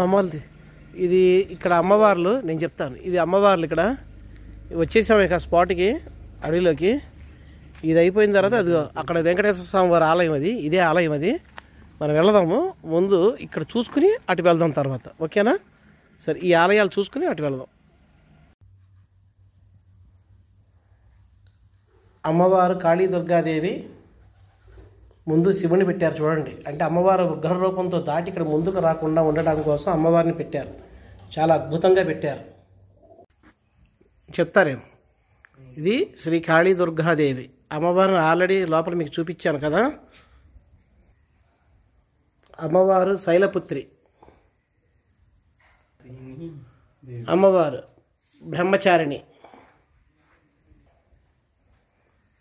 అమ్మవారిది ఇది ఇక్కడ అమ్మవార్లు నేను చెప్తాను. ఇది అమ్మవార్లు ఇక్కడ వచ్చేసాము ఇక స్పాట్కి అడవిలోకి. ఇది అయిపోయిన తర్వాత అది అక్కడ వెంకటేశ్వర స్వామి వారి ఆలయం, అది ఇదే ఆలయం. అది మనం వెళదాము. ముందు ఇక్కడ చూసుకుని అటు వెళ్దాం తర్వాత, ఓకేనా? సరే, ఈ ఆలయాలు చూసుకుని అటు వెళదాం. అమ్మవారు కాళీ దుర్గాదేవి, ముందు శివుని పెట్టారు చూడండి. అంటే అమ్మవారు విగ్రహ రూపంతో దాటి ఇక్కడ ముందుకు రాకుండా ఉండడం కోసం అమ్మవారిని పెట్టారు. చాలా అద్భుతంగా పెట్టారు. చెప్తారేమో. ఇది శ్రీ కాళీ దుర్గాదేవి అమ్మవారిని ఆల్రెడీ లోపల మీకు చూపించాను కదా. అమ్మవారు శైలపుత్రి, అమ్మవారు బ్రహ్మచారిణి,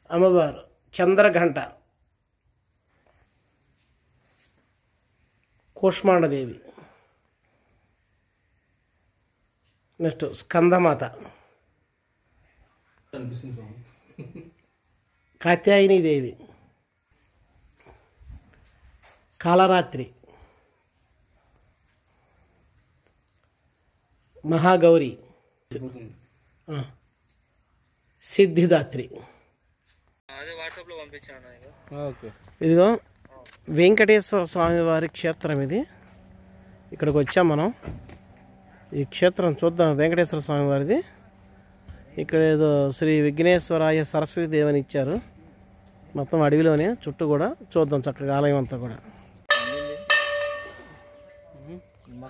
అమ్మవారు చంద్రఘంట, కూష్మాండదేవి, నెక్స్ట్ స్కందమాత, కాత్యాయని దేవి, కాలరాత్రి, మహాగౌరి, సిద్ధిదాత్రి. ఇదిగో వెంకటేశ్వర స్వామి వారి క్షేత్రం ఇది. ఇక్కడికి వచ్చాం మనం. ఈ క్షేత్రం చూద్దాం. వెంకటేశ్వర స్వామి వారిది. ఇక్కడ ఏదో శ్రీ విఘ్నేశ్వరాయ సరస్వతి దేవని ఇచ్చారు. మొత్తం అడవిలోనే చుట్టూ కూడా చూద్దాం చక్కగా ఆలయం అంతా కూడా.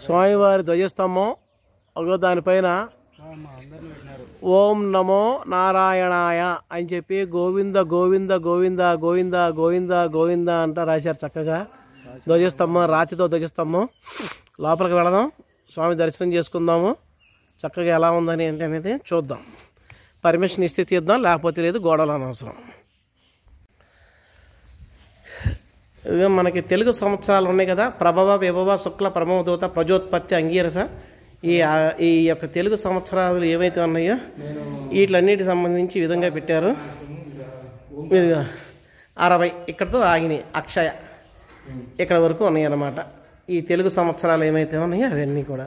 స్వామివారి ధ్వజస్తంభం ఒక దానిపైన ఓం నమో నారాయణాయ అని చెప్పి గోవింద గోవింద గోవింద గోవింద గోవింద గోవింద అంట రాశారు చక్కగా. ధ్వజస్తంభం, రాతితో ధ్వజస్తంభం. లోపలికి వెళదాం, స్వామి దర్శనం చేసుకుందాము. చక్కగా ఎలా ఉందని ఏంటి అనేది చూద్దాం. పర్మిషన్ ఇస్తే తీద్దాం, లేకపోతే లేదు, గోడలు అనవసరం. ఇక మనకి తెలుగు సంవత్సరాలు ఉన్నాయి కదా. ప్రభవ, విభవ, శుక్ల, ప్రమోదోత, ప్రజోత్పత్తి, అంగీరస. ఈ యొక్క తెలుగు సంవత్సరాలు ఏవైతే ఉన్నాయో వీటిలన్నిటికి సంబంధించి ఈ విధంగా పెట్టారు. 60 ఇక్కడతో ఆగినాయి. అక్షయ ఇక్కడ వరకు ఉన్నాయి అన్నమాట. ఈ తెలుగు సంవత్సరాలు ఏమైతే ఉన్నాయో అవన్నీ కూడా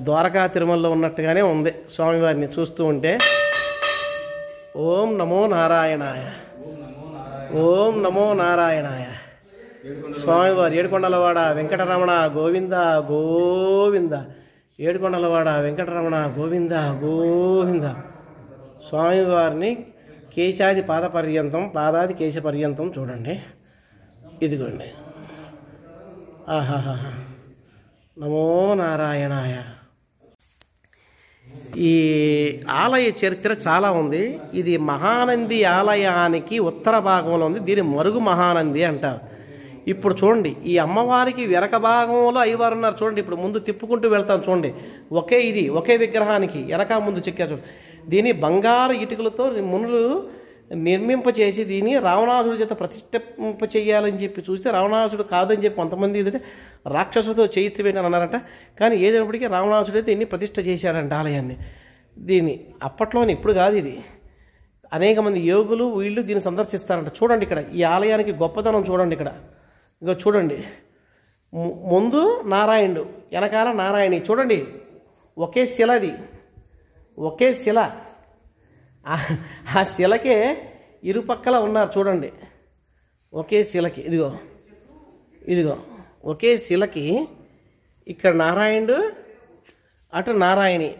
ద్వారకా తిరుమలలో ఉన్నట్టుగానే ఉంది స్వామివారిని చూస్తూ ఉంటే. ఓం నమో నారాయణాయ, ఓం నమో నారాయణాయ. స్వామివారు ఏడుకొండలవాడ వెంకటరమణ గోవింద గోవింద, ఏడుకొండలవాడ వెంకటరమణ గోవింద గోవింద. స్వామివారిని కేశాది పాద పర్యంతం, పాదాది కేశ పర్యంతం చూడండి. ఇదిగోండి. ఆహాహా, నమో నారాయణాయ. ఈ ఆలయ చరిత్ర చాలా ఉంది. ఇది మహానంది ఆలయానికి ఉత్తర భాగంలో ఉంది. దీని మరుగు మహానంది అంటారు. ఇప్పుడు చూడండి, ఈ అమ్మవారికి వెనక భాగంలో అయ్యవారు ఉన్నారు చూడండి. ఇప్పుడు ముందు తిప్పుకుంటూ వెళ్తాం చూడండి. ఒకే విగ్రహానికి వెనక ముందు చెక్కారు చూడండి. దీన్ని బంగారు ఇటుకలతో మునులు నిర్మింపచేసి దీన్ని రావణాసుడి చేత ప్రతిష్ఠింప చేయాలని చెప్పి చూస్తే రావణాసుడు కాదని చెప్పి కొంతమంది అయితే రాక్షసుతో చేయిస్తూ అని అన్నారంట. కానీ ఏదైనప్పటికీ రావణాసుడు అయితే దీన్ని ప్రతిష్ఠ చేశాడంట ఆలయాన్ని. దీన్ని అప్పట్లోనే, ఇప్పుడు కాదు ఇది. అనేక మంది యోగులు వీళ్ళు దీన్ని సందర్శిస్తారంట. చూడండి ఇక్కడ ఈ ఆలయానికి గొప్పతనం చూడండి. ఇక్కడ ఇక చూడండి, ముందు నారాయణుడు, వెనకాల నారాయణి. చూడండి, ఒకే శిల, అది ఒకే శిల. ఆ శిలకే ఇరుపక్కల ఉన్నారు చూడండి. ఒకే శిలకి, ఇదిగో ఇదిగో ఒకే శిలకి ఇక్కడ నారాయణుడు, అటు నారాయణి.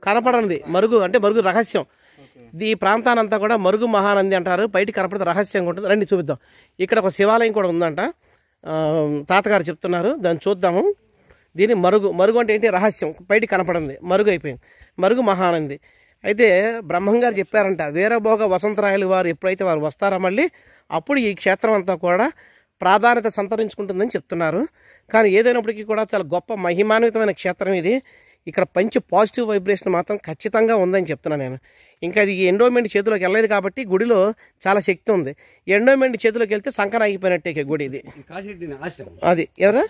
కనపడనిది మరుగు, అంటే మరుగు రహస్యం. ఈ ప్రాంతానంతా కూడా మరుగు మహానంది అంటారు. బయటికి కనపడితే రహస్యంగా ఉంటుంది. రండి చూపిద్దాం. ఇక్కడ ఒక శివాలయం కూడా ఉందంట, తాతగారు చెప్తున్నారు. దాన్ని చూద్దాము. దీని మరుగు అంటే ఏంటి? రహస్యం. బయటికి కనపడింది, మరుగు అయిపోయింది. మరుగు మహానంది. అయితే బ్రహ్మంగారు చెప్పారంట, వీరభోగ వసంతరాయలు వారు ఎప్పుడైతే వారు వస్తారో మళ్ళీ అప్పుడు ఈ క్షేత్రం అంతా కూడా ప్రాధాన్యత సంతరించుకుంటుందని చెప్తున్నారు. కానీ ఏదైనప్పటికీ కూడా చాలా గొప్ప మహిమాన్వితమైన క్షేత్రం ఇది. ఇక్కడ మంచి పాజిటివ్ వైబ్రేషన్ మాత్రం ఖచ్చితంగా ఉందని చెప్తున్నాను నేను. ఇంకా ఇది ఎండోమెంట్ చేతిలోకి వెళ్ళలేదు కాబట్టి గుడిలో చాలా శక్తి ఉంది. ఎండోమెంట్ చేతిలోకి వెళ్తే సంకన ఆగిపోయినట్టే గుడి ఇది. అది ఎవరు?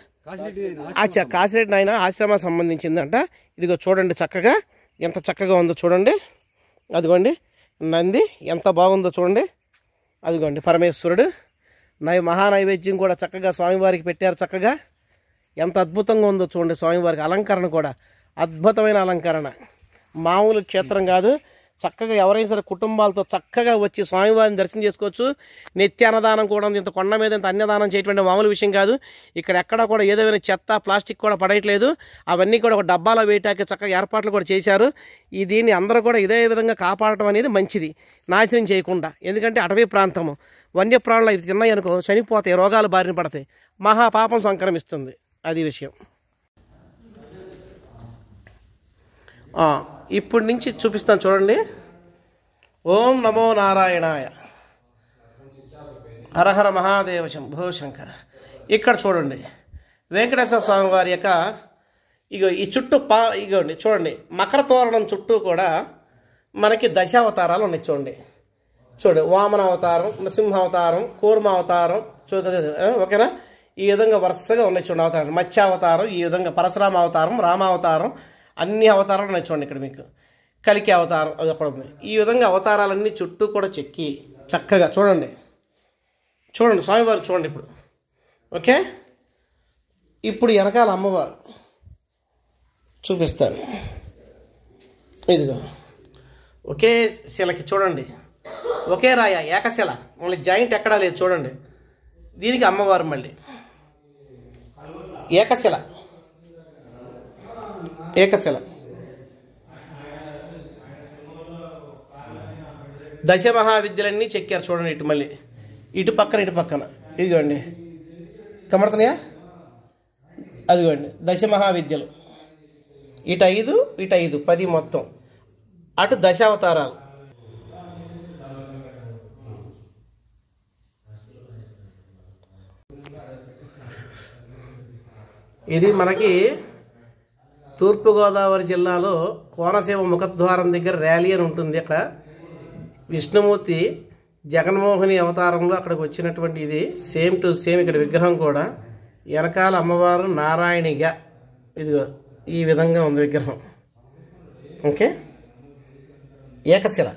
కాశిరెడ్డి నాయన ఆశ్రమం సంబంధించిందంట. ఇదిగో చూడండి చక్కగా, ఎంత చక్కగా ఉందో చూడండి. అదిగోండి నంది ఎంత బాగుందో చూడండి. అదిగోండి పరమేశ్వరుడు మహానైవేద్యం కూడా చక్కగా స్వామివారికి పెట్టారు. చక్కగా ఎంత అద్భుతంగా ఉందో చూడండి. స్వామివారికి అలంకరణ కూడా అద్భుతమైన అలంకరణ, మామూలు క్షేత్రం కాదు. చక్కగా ఎవరైనా సరే కుటుంబాలతో చక్కగా వచ్చి స్వామివారిని దర్శనం చేసుకోవచ్చు. నిత్య అన్నదానం కూడా ఉంది. ఇంత కొండ మీద ఇంత అన్నదానం చేయటువంటి మామూలు విషయం కాదు. ఇక్కడ ఎక్కడా కూడా ఏదైనా చెత్త ప్లాస్టిక్ కూడా పడేయట్లేదు. అవన్నీ కూడా ఒక డబ్బాలో వేయటానికి చక్కగా ఏర్పాట్లు కూడా చేశారు. దీన్ని అందరూ కూడా ఇదే విధంగా కాపాడటం అనేది మంచిది, నాశనం చేయకుండా. ఎందుకంటే అటవీ ప్రాంతము, వన్యప్రాణులు అవి తిన్నాయి అనుకో చనిపోతాయి, రోగాలు బారిన పడతాయి, మహాపాపం సంక్రమిస్తుంది. అది విషయం. ఇప్పటి నుంచి చూపిస్తాను చూడండి. ఓం నమో నారాయణాయ, హరహర మహాదేవ శంభో శంకర. ఇక్కడ చూడండి వెంకటేశ్వర స్వామి వారి యొక్క ఈ చుట్టూ ఇగోండి చూడండి, మకర తోరణం చుట్టూ కూడా మనకి దశావతారాలు ఉన్నాయి. చూడండి వామన అవతారం, నృసింహ అవతారం, కూర్మ అవతారం, ఓకేనా? ఈ విధంగా వరుసగా ఉన్నాయి చూడండి అవతారాలు. మత్స్యావతారం, ఈ విధంగా పరశురామ అవతారం, రామావతారం, అన్ని అవతారాలు ఉన్నాయి చూడండి. ఇక్కడ మీకు కలికి అవతారం అది అక్కడ ఉంది. ఈ విధంగా అవతారాలన్నీ చుట్టూ కూడా చెక్కి చక్కగా చూడండి స్వామివారు చూడండి. ఇప్పుడు ఓకే, ఇప్పుడు వెనకాల అమ్మవారు చూపిస్తాను. ఇదిగో ఒకే శిలకి చూడండి, ఒకే రాయ, ఏకశిల, మళ్ళీ జాయింట్ ఎక్కడా లేదు చూడండి. దీనికి అమ్మవారు మళ్ళీ ఏకశిల దశ మహావిద్యలన్నీ చెక్కారు చూడండి. ఇటు మళ్ళీ ఇటు పక్కన ఇదిగోండి కమర్తున్నాయా, అదిగోండి దశ మహావిద్యలు. ఇటు 5 10 మొత్తం, అటు దశావతారాలు. ఇది మనకి తూర్పుగోదావరి జిల్లాలో కోనసీమ ముఖద్వారం దగ్గర ర్యాలీ అని ఉంటుంది. అక్కడ విష్ణుమూర్తి జగన్మోహిని అవతారంలో అక్కడికి వచ్చినటువంటి ఇది సేమ్ టు సేమ్ ఇక్కడ విగ్రహం కూడా. వెనకాల అమ్మవారు నారాయణిగా ఇదిగో ఈ విధంగా ఉంది విగ్రహం. ఓకే, ఏకశిల.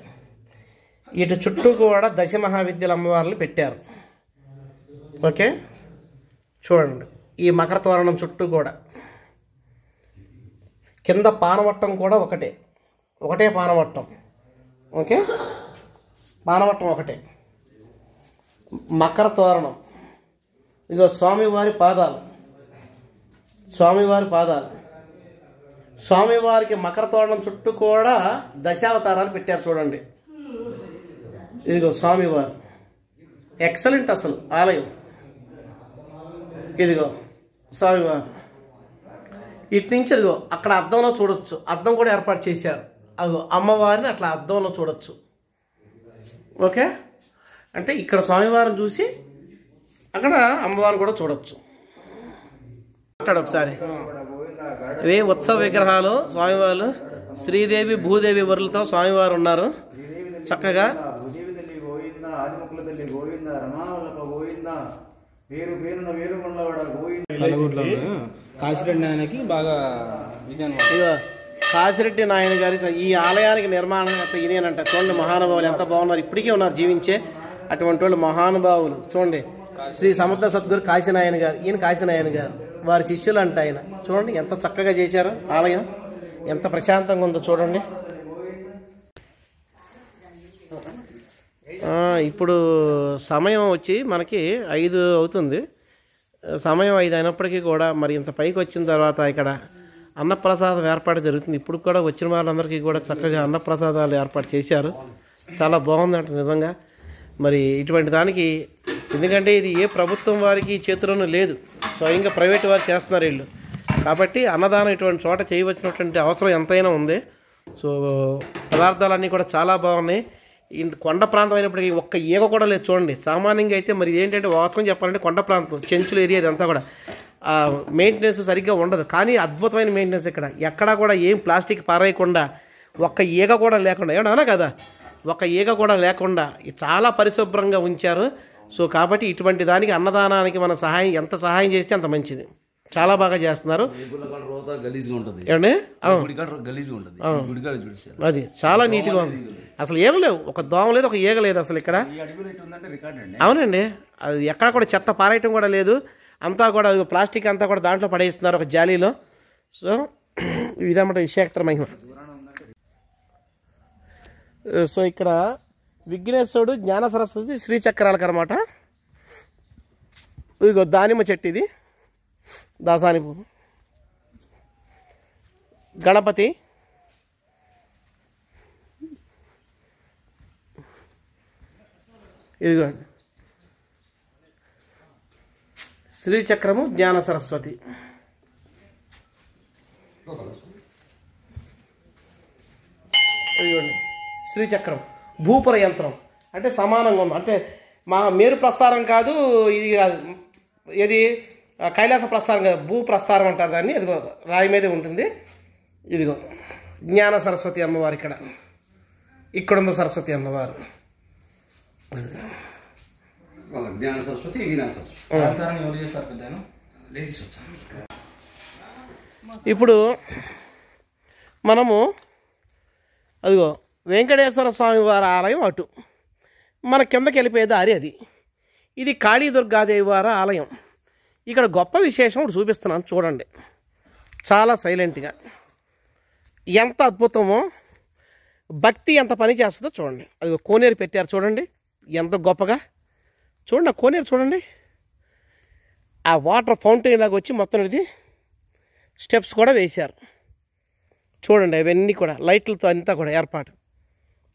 ఇటు చుట్టూ కూడా దశ మహావిద్యల అమ్మవార్లు పెట్టారు. ఓకే, చూడండి ఈ మకర తోరణం చుట్టూ కూడా కింద పానవట్టం కూడా ఒకటే పానవట్టం. ఓకే, పానవట్టం ఒకటే. మకర తోరణం ఇగో స్వామివారి పాదాలు, స్వామివారికి మకర తోరణం చుట్టూ కూడా దశావతారాలు పెట్టారు చూడండి. ఇదిగో స్వామివారు ఎక్సలెంట్ అసలు ఆలయం. ఇదిగో స్వామివారు ఇటు నుంచి అదిగో అక్కడ అద్దంలో చూడొచ్చు, అద్దం కూడా ఏర్పాటు చేశారు. అదిగో అమ్మవారిని అట్లా అద్దంలో చూడొచ్చు. ఓకే, అంటే ఇక్కడ స్వామివారిని చూసి అక్కడ అమ్మవారిని కూడా చూడొచ్చు. మాట్లాడు ఒకసారి. ఇవే ఉత్సవ విగ్రహాలు స్వామివారు, శ్రీదేవి భూదేవి వరులతో స్వామివారు ఉన్నారు. చక్కగా కాశిరెడ్డి నాయనకి బాగా కాశిరెడ్డి నాయన గారి ఈ ఆలయానికి నిర్మాణం ఈయనంట. చూడండి మహానుభావులు ఎంత బాగున్నారు, ఇప్పటికీ ఉన్నారు జీవించే అటువంటి వాళ్ళు మహానుభావులు. చూడండి శ్రీ సముద్ర సద్గురు కాశీనాయన గారు, ఈయన కాశీనాయన గారు వారి శిష్యులు అంట ఆయన. చూడండి ఎంత చక్కగా చేశారు ఆలయం, ఎంత ప్రశాంతంగా ఉందో చూడండి. ఇప్పుడు సమయం వచ్చి మనకి 5 అవుతుంది. సమయం 5 అయినప్పటికీ కూడా మరి ఇంత పైకి వచ్చిన తర్వాత ఇక్కడ అన్నప్రసాదం ఏర్పాటు జరుగుతుంది. ఇప్పుడు కూడా వచ్చిన వాళ్ళందరికీ కూడా చక్కగా అన్నప్రసాదాలు ఏర్పాటు చేశారు. చాలా బాగుందంట నిజంగా. మరి ఇటువంటి దానికి ఎందుకంటే ఇది ఏ ప్రభుత్వం వారికి చేతిలోనూ లేదు, స్వయంగా ప్రైవేటు వారు చేస్తున్నారు వీళ్ళు. కాబట్టి అన్నదానం ఇటువంటి చోట చేయవలసినటువంటి అవసరం ఎంతైనా ఉంది. సో పదార్థాలన్నీ కూడా చాలా బాగున్నాయి. కొండ ప్రాంతం అయినప్పటికీ ఒక్క ఈగ కూడా లేదు చూడండి. సామాన్యంగా అయితే మరి ఏంటంటే వాస్తవం చెప్పాలంటే కొండ ప్రాంతం చెంచుల ఏరియా ఇదంతా కూడా మెయింటెనెన్స్ సరిగ్గా ఉండదు. కానీ అద్భుతమైన మెయింటెనెన్స్ ఇక్కడ. ఎక్కడా కూడా ఏం ప్లాస్టిక్ పారేయకుండా, ఒక్క ఈగ కూడా లేకుండా, ఏమన్నా కదా ఒక్క ఈగ కూడా లేకుండా చాలా పరిశుభ్రంగా ఉంచారు. సో కాబట్టి ఇటువంటి దానికి అన్నదానానికి మన ఎంత సహాయం చేస్తే అంత మంచిది. చాలా బాగా చేస్తున్నారు. ఏమండి అది చాలా నీట్గా ఉంది. అసలు ఏం లేవు, ఒక దోమ లేదు, ఒక ఈగ లేదు అసలు ఇక్కడ. అవునండి, అది ఎక్కడ కూడా చెత్త పారేయటం కూడా లేదు. అంతా కూడా ప్లాస్టిక్ అంతా కూడా దాంట్లో పడేస్తున్నారు ఒక జాలీలో. సో ఇదన్నమాట విషేక్షర మహిమ. సో ఇక్కడ విఘ్నేశ్వరుడు, జ్ఞాన సరస్వతి, శ్రీచక్రాలకు అనమాట. ఇదిగో దానిమ్మ చెట్టు, ఇది దాసాని పువ్వు, గణపతి, ఇదిగోండి శ్రీచక్రము, జ్ఞాన సరస్వతి. ఇదిగోండి శ్రీచక్రం, భూపుర యంత్రం అంటే సమానంగా ఉంది. అంటే మా మేరు ప్రస్తారం కాదు ఇది, కాదు ఇది కైలాస ప్రస్థానం కాదు, భూ ప్రస్థానం అంటారు దాన్ని. ఇదిగో రాయి మీదే ఉంటుంది. ఇదిగో జ్ఞాన సరస్వతి అమ్మవారు, ఇక్కడ ఉంది సరస్వతి అమ్మవారు. ఇప్పుడు మనము అదిగో వెంకటేశ్వర స్వామి వారి ఆలయం అటు, మన కిందకి వెళ్ళిపోయే దారి అది. ఇది కాళీదుర్గాదేవి వారి ఆలయం. ఇక్కడ గొప్ప విశేషం ఒకటి చూపిస్తున్నాను చూడండి, చాలా సైలెంట్గా. ఎంత అద్భుతమో, భక్తి ఎంత పని చేస్తుందో చూడండి. అది కోనేరు పెట్టారు చూడండి, ఎంత గొప్పగా. చూడండి ఆ కోనేరు చూడండి, ఆ వాటర్ ఫౌంటైన్ లాగా వచ్చి మొత్తం ఇది స్టెప్స్ కూడా వేశారు చూడండి. అవన్నీ కూడా లైట్లతో అంతా కూడా ఏర్పాటు.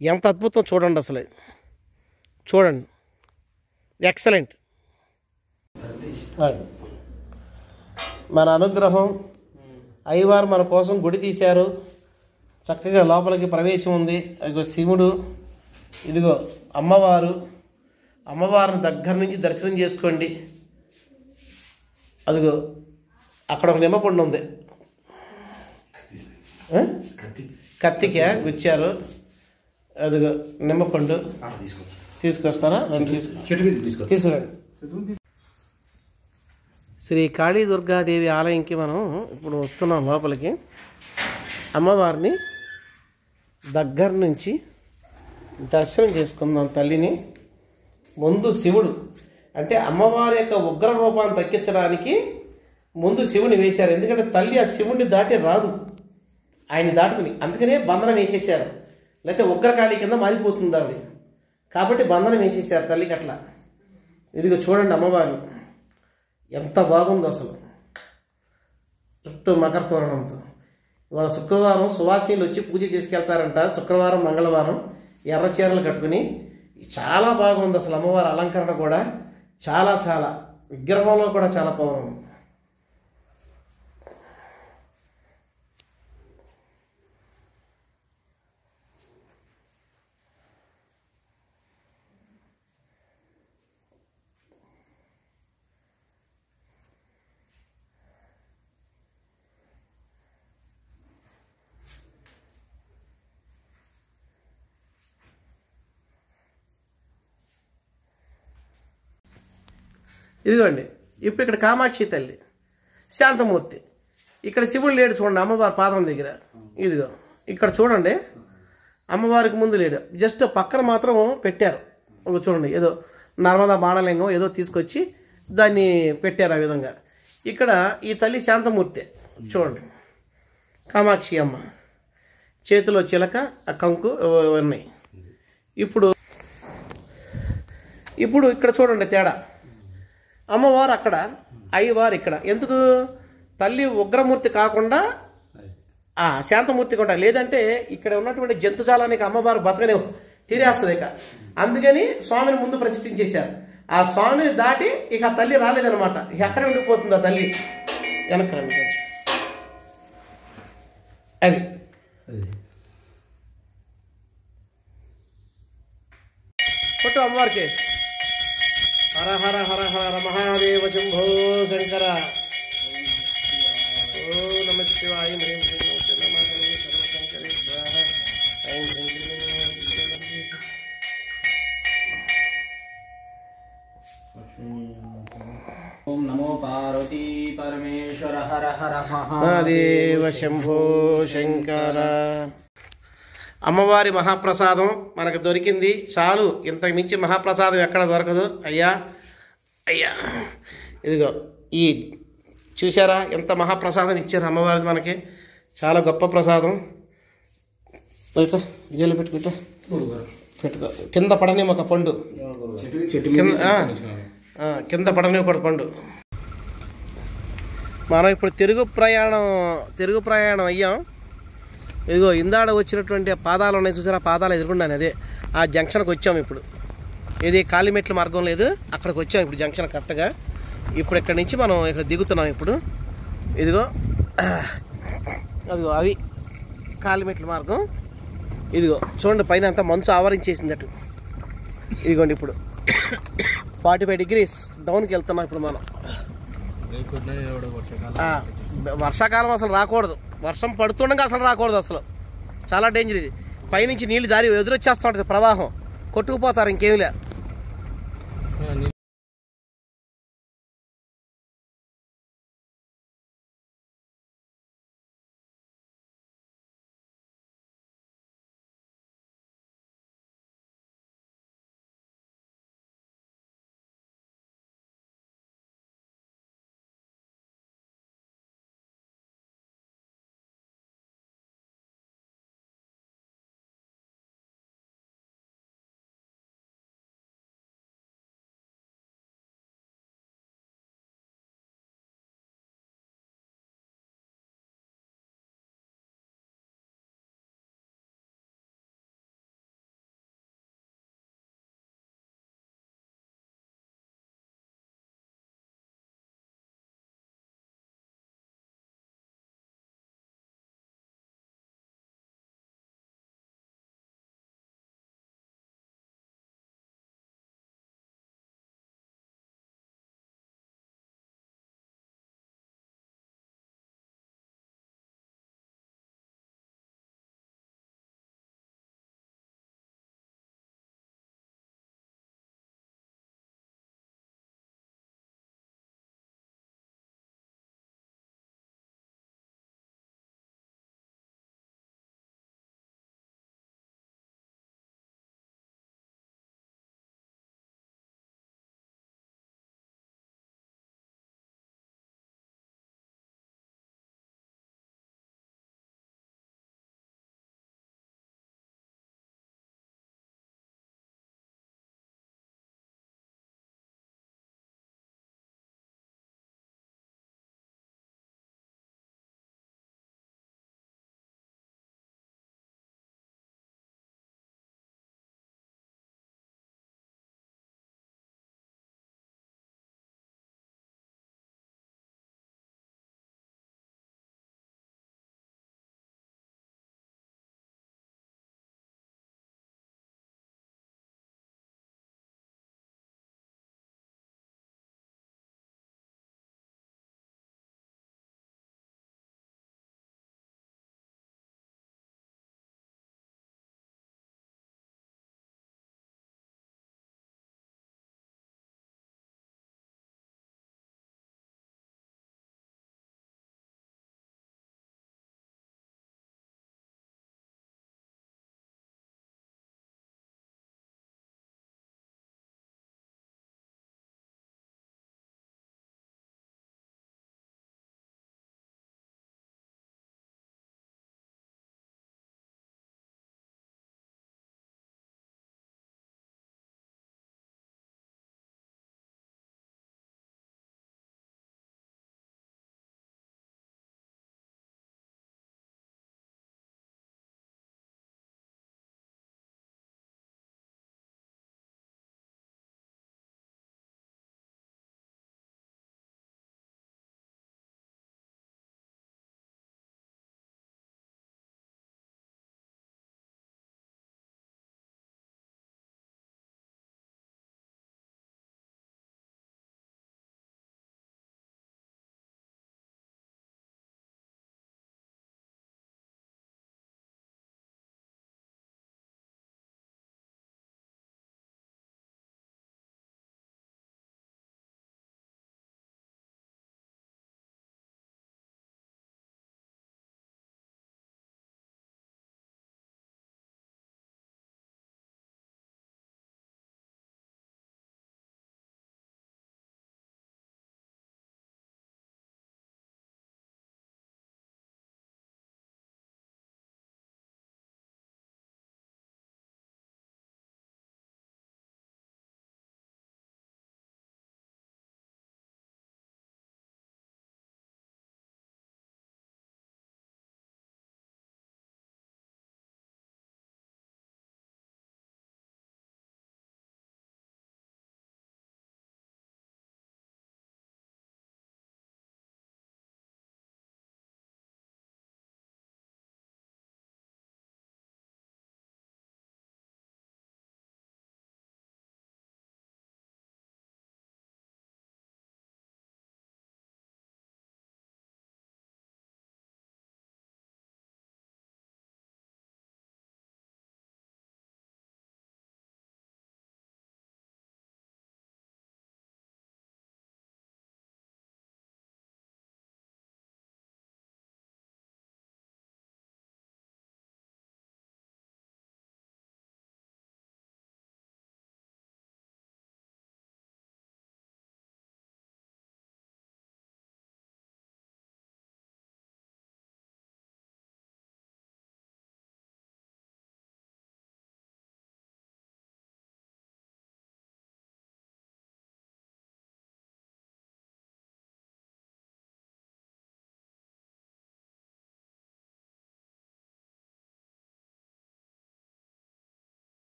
ఎంత అద్భుతం చూడండి అసలు, చూడండి ఎక్సలెంట్. మన అనుగ్రహం, అయ్యవారు మన కోసం గుడి తీశారు, చక్కగా లోపలికి ప్రవేశం ఉంది. ఇదిగో శివుడు, ఇదిగో అమ్మవారు. అమ్మవారిని దగ్గర నుంచి దర్శనం చేసుకోండి. అదిగో అక్కడ ఒక నిమ్మపండు ఉంది, కత్తికే గుచ్చారు. అదిగో నిమ్మపండు తీసుకొస్తారా? తీసుకురండి. శ్రీ కాళీదుర్గాదేవి ఆలయంకి మనం ఇప్పుడు వస్తున్నాం లోపలికి. అమ్మవారిని దగ్గర నుంచి దర్శనం చేసుకుందాం తల్లిని. ముందు శివుడు, అంటే అమ్మవారి యొక్క ఉగ్ర రూపాన్ని తగ్గించడానికి ముందు శివుని వేశారు. ఎందుకంటే తల్లి ఆ శివుడిని దాటి రాదు, ఆయన్ని దాటుకుని, అందుకనే బంధనం వేసేసారు. లేకపోతే ఉగ్రకాళి కింద మారిపోతుంది ఆవిడ, కాబట్టి బంధనం వేసేసారు తల్లికి అట్లా. ఇదిగో చూడండి అమ్మవారు ఎంత బాగుందో అసలు, చుట్టూ మకర తోరణంతో. ఇవాళ శుక్రవారం సువాసినులు వచ్చి పూజ చేసుకెళ్తారంట. శుక్రవారం, మంగళవారం ఎర్ర చీరలు కట్టుకుని చాలా బాగుంది అసలు. అమ్మవారి అలంకరణ కూడా చాలా చాలా, విగ్రహంలో కూడా చాలా పవర్ ఉంది. ఇదిగోండి ఇప్పుడు ఇక్కడ కామాక్షి తల్లి, శాంతమూర్తి. ఇక్కడ శివుడు లేడు చూడండి అమ్మవారి పాదం దగ్గర. ఇదిగో ఇక్కడ చూడండి, అమ్మవారికి ముందు లేడు, జస్ట్ పక్కన మాత్రం పెట్టారు. చూడండి ఏదో నర్మదా బాణలింగం ఏదో తీసుకొచ్చి దాన్ని పెట్టారు ఆ విధంగా. ఇక్కడ ఈ తల్లి శాంతమూర్తి చూడండి, కామాక్షి అమ్మ, చేతిలో చిలక, ఆ కంకు ఉన్నాయి. ఇప్పుడు ఇక్కడ చూడండి తేడా, అమ్మవారు అక్కడ, అయ్యవారు ఇక్కడ. ఎందుకు? తల్లి ఉగ్రమూర్తి కాకుండా శాంతమూర్తి కూడా. లేదంటే ఇక్కడ ఉన్నటువంటి జంతుజాలానికి అమ్మవారు బతకనే తీరేస్తుంది ఇక. అందుకని స్వామిని ముందు ప్రతిష్ఠించేశారు. ఆ స్వామిని దాటి ఇక ఆ తల్లి రాలేదనమాట, ఇక అక్కడే ఉండిపోతుంది ఆ తల్లి. వెనక్కి రండి కొంచెం. అది కొట్టు అమ్మవారికి. హర హర హర హర మహాదేవ శంభో శంకర. ఓ నమ శివాయ. ఓం నమో పార్వతీ పరమేశ్వర హర హర మహాదేవ శంభో శంకర. అమ్మవారి మహాప్రసాదం మనకు దొరికింది చాలు, ఇంతకు మించి మహాప్రసాదం ఎక్కడ దొరకదు. అయ్యా అయ్యా ఇదిగో ఈ చూసారా ఎంత మహాప్రసాదం ఇచ్చారు అమ్మవారి మనకి, చాలా గొప్ప ప్రసాదం. జైలు పెట్టుకుంటా పెట్టుకో, కింద పడని ఒక పండు, కింద పడని ఒక పండు. మనం ఇప్పుడు తిరుగు ప్రయాణం అయ్యాం. ఇదిగో ఇందాడ వచ్చినటువంటి పాదాలు ఉన్నాయి చూసారా, ఆ పాదాలు ఎదుర్కొన్నాను, అదే ఆ జంక్షన్కి వచ్చాము ఇప్పుడు. ఇది కాళీమెట్ల మార్గం లేదు, అక్కడికి వచ్చాము ఇప్పుడు జంక్షన్ కరెక్ట్గా. ఇప్పుడు ఇక్కడి నుంచి మనం ఇక్కడ దిగుతున్నాం ఇప్పుడు. ఇదిగో అదిగో అవి కాళీమెట్ల మార్గం. ఇదిగో చూడండి పైన అంతా మంచు ఆవరించేసింది అటు. ఇదిగోండి ఇప్పుడు 45 degrees డౌన్కి వెళ్తున్నాం ఇప్పుడు మనం. వర్షాకాలం అసలు రాకూడదు, వర్షం పడుతుండగా అసలు రాకూడదు, అసలు చాలా డేంజర్ ఇది. పైనుంచి నీళ్ళు జారి ఎదురొచ్చేస్తూ ఉంటుంది, ప్రవాహం కొట్టుకుపోతారు, ఇంకేమిలే.